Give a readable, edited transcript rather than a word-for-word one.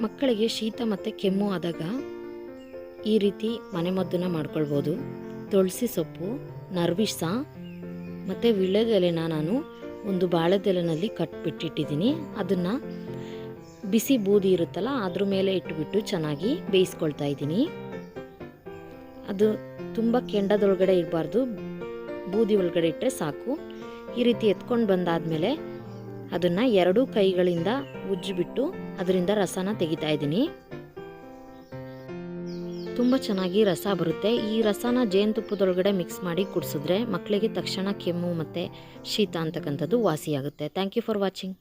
ಮಕ್ಕಳಿಗೆ ಶೀತ ಮತ್ತು ಕೆಮ್ಮು ಆದಾಗ ಈ ರೀತಿ ಮನೆಮದ್ದನ್ನು ಮಾಡ್ಕೊಳ್ಬೋದು. ತುಳಸಿ ಸೊಪ್ಪು, ನರ್ವಿಸ ಮತ್ತು ವೀಳ್ಯದೆಲೆನ ನಾನು ಒಂದು ಬಾಳೆದೆಲೆನಲ್ಲಿ ಕಟ್ಬಿಟ್ಟಿಟ್ಟಿದ್ದೀನಿ. ಅದನ್ನು ಬಿಸಿ ಬೂದಿ ಇರುತ್ತಲ್ಲ ಅದ್ರ ಮೇಲೆ ಇಟ್ಬಿಟ್ಟು ಚೆನ್ನಾಗಿ ಬೇಯಿಸ್ಕೊಳ್ತಾ ಇದ್ದೀನಿ. ಅದು ತುಂಬ ಕೆಂಡದೊಳಗಡೆ ಇರಬಾರ್ದು, ಬೂದಿ ಒಳಗಡೆ ಇಟ್ಟರೆ ಸಾಕು. ಈ ರೀತಿ ಎತ್ಕೊಂಡು ಬಂದಾದಮೇಲೆ ಅದನ್ನು 2 ಕೈಗಳಿಂದ ಉಜ್ಜಿಬಿಟ್ಟು ಅದರಿಂದ ರಸನ ತೆಗಿತಾ ಇದ್ದೀನಿ. ತುಂಬ ಚೆನ್ನಾಗಿ ರಸ ಬರುತ್ತೆ. ಈ ರಸನ ಜೇನುತುಪ್ಪದೊಳಗಡೆ ಮಿಕ್ಸ್ ಮಾಡಿ ಕುಡಿಸಿದ್ರೆ ಮಕ್ಕಳಿಗೆ ತಕ್ಷಣ ಕೆಮ್ಮು ಮತ್ತು ಶೀತ ಅಂತಕ್ಕಂಥದ್ದು ವಾಸಿಯಾಗುತ್ತೆ. Thank you for watching.